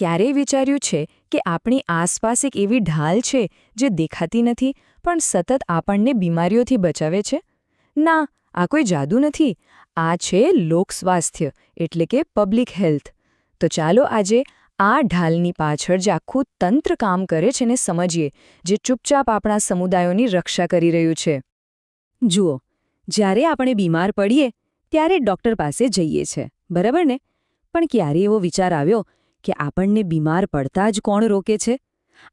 ક્યારેય વિચાર્યું છે કે આપણી આસપાસ એક એવી ઢાલ છે જે દેખાતી નથી પણ સતત આપણને બીમારીઓથી બચાવે છે? ના, આ કોઈ જાદુ નથી. આ છે લોક સ્વાસ્થ્ય એટલે કે પબ્લિક હેલ્થ. તો ચાલો આજે આ ઢાલની પાછળ જે આખું તંત્ર કામ કરે છે ને સમજીએ, જે ચૂપચાપ આપણા સમુદાયોની રક્ષા કરી રહ્યું છે. જુઓ, જ્યારે આપણે બીમાર પડીએ ત્યારે ડૉક્ટર પાસે જઈએ છે, બરાબર ને? પણ ક્યારે એવો વિચાર આવ્યો કે આપણને બીમાર પડતા જ કોણ રોકે છે?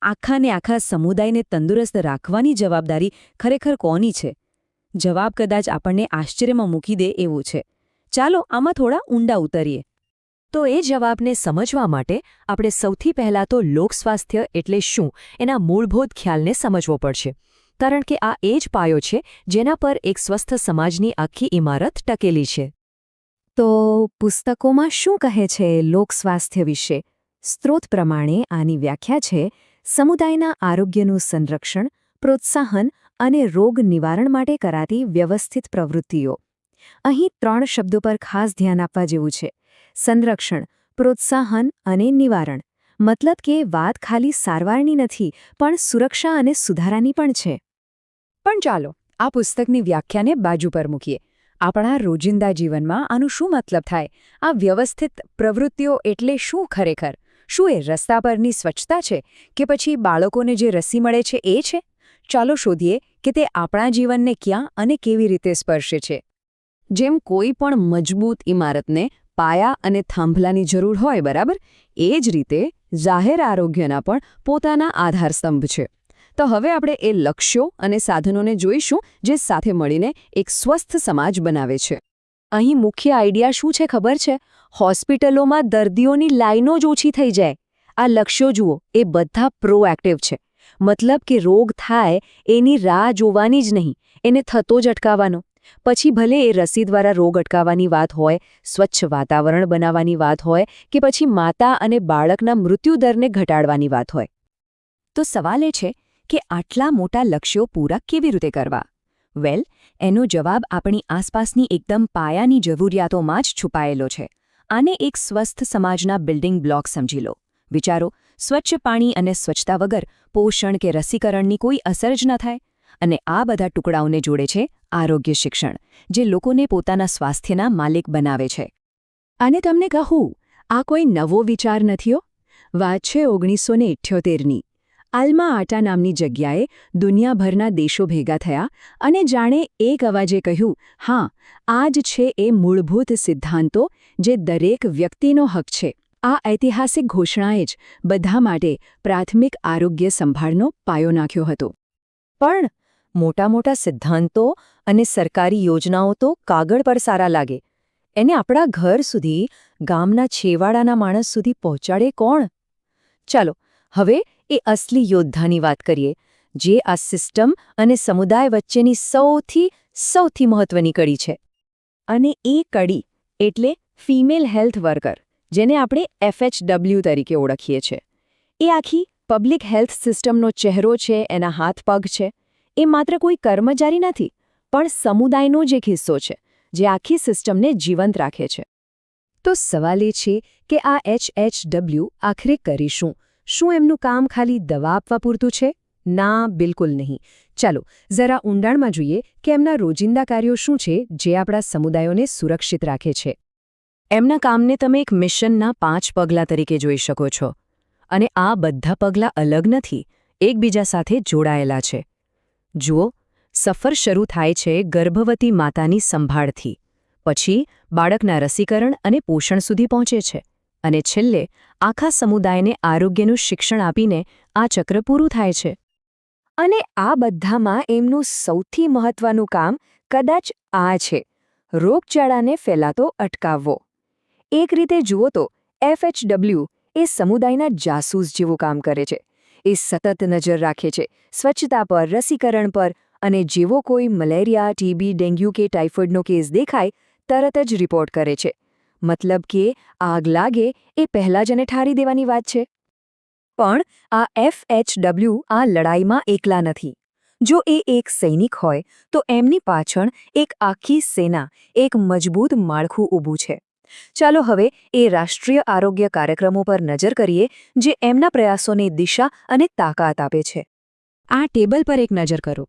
આખાને આખા સમુદાયને તંદુરસ્ત રાખવાની જવાબદારી ખરેખર કોની છે? જવાબ કદાચ આપણને આશ્ચર્યમાં મૂકી દે એવું છે. ચાલો આમાં થોડા ઊંડા ઉતરીએ. તો એ જવાબને સમજવા માટે આપણે સૌથી પહેલાં તો લોકસ્વાસ્થ્ય એટલે શું એના મૂળભૂત ખ્યાલને સમજવો પડશે. કારણ કે આ એ જ પાયો છે જેના પર એક સ્વસ્થ સમાજની આખી ઇમારત ટકેલી છે. તો પુસ્તકોમાં શું કહે છે લોકસ્વાસ્થ્ય વિશે? સ્ત્રોત પ્રમાણે આની વ્યાખ્યા છે સમુદાયના આરોગ્યનું સંરક્ષણ, પ્રોત્સાહન અને રોગ નિવારણ માટે કરાતી વ્યવસ્થિત પ્રવૃત્તિઓ. અહીં 3 શબ્દો પર ખાસ ધ્યાન આપવા જેવું છે: સંરક્ષણ, પ્રોત્સાહન અને નિવારણ. મતલબ કે વાત ખાલી સારવારની નથી પણ સુરક્ષા અને સુધારાની પણ છે. પણ ચાલો આ પુસ્તકની વ્યાખ્યાને બાજુ પર મૂકીએ. આપણા રોજિંદા જીવનમાં આનું શું મતલબ થાય? આ વ્યવસ્થિત પ્રવૃત્તિઓ એટલે શું ખરેખર? શું એ રસ્તા પરની સ્વચ્છતા છે કે પછી બાળકોને જે રસી મળે છે એ છે? ચાલો શોધીએ કે તે આપણા જીવનને ક્યાં અને કેવી રીતે સ્પર્શે છે. જેમ કોઈ પણ મજબૂત ઇમારતને પાયા અને થાંભલાની જરૂર હોય, બરાબર? એ જ રીતે જાહેર આરોગ્યના પણ પોતાના આધારસ્તંભ છે. તો હવે આપણે એ લક્ષ્યો અને સાધનોને જોઈશું જે સાથે મળીને એક સ્વસ્થ સમાજ બનાવે છે. અહીં મુખ્ય આઈડિયા શું છે ખબર છે? હોસ્પિટલોમાં દર્દીઓની લાઈનો જ ઓછી થઈ જાય. આ લક્ષ્યો જુઓ, એ બધા પ્રોએક્ટિવ છે. મતલબ કે રોગ થાય એની રાહ જોવાની જ નહીં, એને થતો જ અટકાવવાનો. પછી ભલે એ રસી દ્વારા રોગ અટકાવવાની વાત હોય, સ્વચ્છ વાતાવરણ બનાવવાની વાત હોય કે પછી માતા અને બાળકના મૃત્યુદરને ઘટાડવાની વાત હોય. તો સવાલ એ છે કે આટલા મોટા લક્ષ્યો પૂરા કેવી રીતે કરવા? વેલ, એનો જવાબ આપણી આસપાસની એકદમ પાયાની જરૂરિયાતોમાં જ છુપાયેલો છે. આને એક સ્વસ્થ સમાજના બિલ્ડિંગ બ્લોક સમજી લો. વિચારો, સ્વચ્છ પાણી અને સ્વચ્છતા વગર પોષણ કે રસીકરણની કોઈ અસર જ ન થાય. અને આ બધા ટુકડાઓને જોડે છે આરોગ્ય શિક્ષણ, જે લોકોને પોતાના સ્વાસ્થ્યના માલિક બનાવે છે. અને તમને કહું, આ કોઈ નવો વિચાર નથીઓ. વાત છે 1978ની. આલ્મા આટા નામની જગ્યાએ દુનિયાભરના દેશો ભેગા થયા અને જાણે એક અવાજે કહ્યું, હા, આ જ છે એ મૂળભૂત સિદ્ધાંતો જે દરેક વ્યક્તિનો હક છે. આ ઐતિહાસિક ઘોષણાએ જ બધા માટે પ્રાથમિક આરોગ્ય સંભાળનો પાયો નાખ્યો હતો. પણ મોટા સિદ્ધાંતો અને સરકારી યોજનાઓ તો કાગળ પર સારા લાગે. એને આપણા ઘર સુધી, ગામના છેવાડાના માણસ સુધી પહોંચાડે કોણ? ચાલો હવે એ અસલી યોદ્ધાની વાત કરીએ, જે આ સિસ્ટમ અને સમુદાય વચ્ચેની સૌથી મહત્વની કડી છે. અને એ કડી એટલે ફિમેલ હેલ્થ વર્કર, જેને આપણે FHW તરીકે ઓળખીએ છીએ. એ આખી પબ્લિક હેલ્થ સિસ્ટમનો ચહેરો છે, એના હાથ પગ છે. એ માત્ર કોઈ કર્મચારી નથી, પણ સમુદાયનો જ એક હિસ્સો છે, જે આખી સિસ્ટમને જીવંત રાખે છે. તો સવાલ એ છે કે આ HHW આખરે કરીશું? શું એમનું કામ ખાલી દવા આપવા પૂરતું છે? ના, બિલકુલ નહીં. ચાલો જરા ઊંડાણમાં જોઈએ કે એમના રોજિંદા કાર્યો શું છે જે આપણા સમુદાયોને સુરક્ષિત રાખે છે. એમના કામને તમે એક મિશનના 5 પગલાં તરીકે જોઈ શકો છો. અને આ બધા પગલાં અલગ નથી, એકબીજા સાથે જોડાયેલા છે. જુઓ, સફર શરૂ થાય છે ગર્ભવતી માતાની સંભાળથી, પછી બાળકના રસીકરણ અને પોષણ સુધી પહોંચે છે, અને છેલ્લે આખા સમુદાયને આરોગ્યનું શિક્ષણ આપીને આ ચક્ર પૂરું થાય છે. અને આ બધામાં એમનું સૌથી મહત્વનું કામ કદાચ આ છે: રોગચાળાને ફેલાતો અટકાવવો. એક રીતે જુઓ તો FHW એ સમુદાયના જાસૂસ જેવું કામ કરે છે. એ સતત નજર રાખે છે સ્વચ્છતા પર, રસીકરણ પર, અને જેવો કોઈ મલેરિયા, TB, ડેન્ગ્યુ કે ટાઇફોઇડનો કેસ દેખાય તરત જ રિપોર્ટ કરે છે. મતલબ કે આગ લાગે એ પહેલાં જ એને ઠારી દેવાની વાત છે. પણ આ FHW આ લડાઈમાં એકલા નથી. જો એ એક સૈનિક હોય તો એમની પાછળ એક આખી સેના, એક મજબૂત માળખું ઊભું છે. ચાલો હવે એ રાષ્ટ્રીય આરોગ્ય કાર્યક્રમો પર નજર કરીએ જે એમના પ્રયાસોની દિશા અને તાકાત આપે છે. આ ટેબલ પર એક નજર કરો.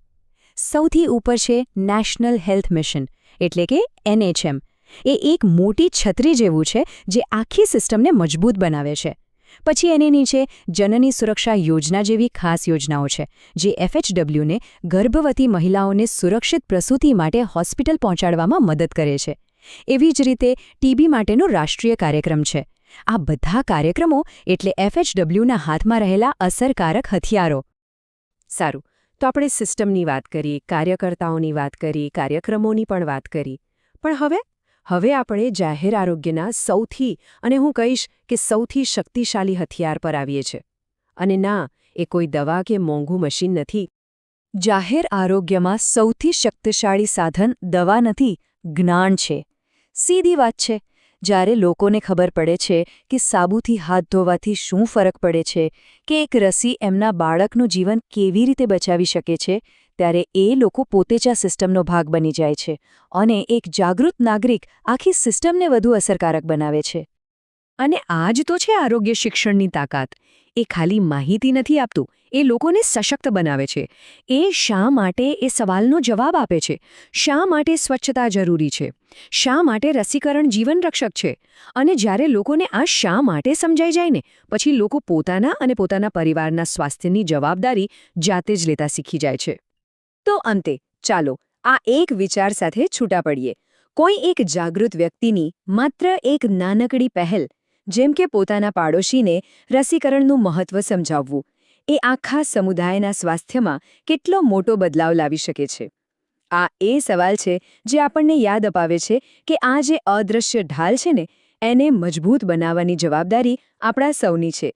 સૌથી ઉપર છે નેશનલ હેલ્થ મિશન એટલે કે NHM. એ એક મોટી છત્રી જેવું છે જે આખી સિસ્ટમને મજબૂત બનાવે છે. પછી એની નીચે જનની સુરક્ષા યોજના જેવી ખાસ યોજનાઓ છે જે FHWને ગર્ભવતી મહિલાઓને સુરક્ષિત પ્રસૂતિ માટે હોસ્પિટલ પહોંચાડવામાં મદદ કરે છે. એવી જ રીતે TB માટેનો રાષ્ટ્રીય કાર્યક્રમ છે. આ બધા કાર્યક્રમો એટલે FHWના હાથમાં રહેલા અસરકારક હથિયારો. સારું, તો આપણે સિસ્ટમની વાત કરી, કાર્યકર્તાઓની વાત કરી, કાર્યક્રમોની પણ વાત કરી. પણ હવે આપણે જાહેર આરોગ્યના સૌથી અને હું કહીશ કે સૌથી શક્તિશાળી હથિયાર પર આવીએ છીએ. અને ના, એ કોઈ દવા કે મોંઘું મશીન નથી. જાહેર આરોગ્યમાં સૌથી શક્તિશાળી સાધન દવા નથી, જ્ઞાન છે. સીધી વાત છે. જ્યારે લોકોને ખબર પડે છે કે સાબુથી હાથ ધોવાથી શું ફરક પડે છે, કે એક રસી એમના બાળકનું જીવન કેવી રીતે બચાવી શકે છે, ત્યારે એ લોકો પોતે જ આ સિસ્ટમનો ભાગ બની જાય છે અને એક જાગૃત નાગરિક આખી સિસ્ટમને વધુ અસરકારક બનાવે છે. અને આ જ તો છે આરોગ્ય શિક્ષણની તાકાત. એ ખાલી માહિતી નથી આપતું, એ લોકોને સશક્ત બનાવે છે. એ શા માટે એ સવાલનો જવાબ આપે છે. શા માટે સ્વચ્છતા જરૂરી છે? શા માટે રસીકરણ જીવનરક્ષક છે? અને જ્યારે લોકોને આ શા માટે સમજાઈ જાય ને, પછી લોકો પોતાના અને પોતાના પરિવારના સ્વાસ્થ્યની જવાબદારી જાતે જ લેતા શીખી જાય છે. તો અંતે ચાલો આ એક વિચાર સાથે છૂટા પડીએ. કોઈ એક જાગૃત વ્યક્તિની માત્ર એક નાનકડી પહેલ, જેમ કે પોતાના પાડોશીને રસીકરણનું મહત્વ સમજાવવું, એ આખા સમુદાયના સ્વાસ્થ્યમાં કેટલો મોટો બદલાવ લાવી શકે છે. આ એ સવાલ છે જે આપણને યાદ અપાવે છે કે આ જે અદૃશ્ય ઢાલ છે ને, એને મજબૂત બનાવવાની જવાબદારી આપણા સૌની છે.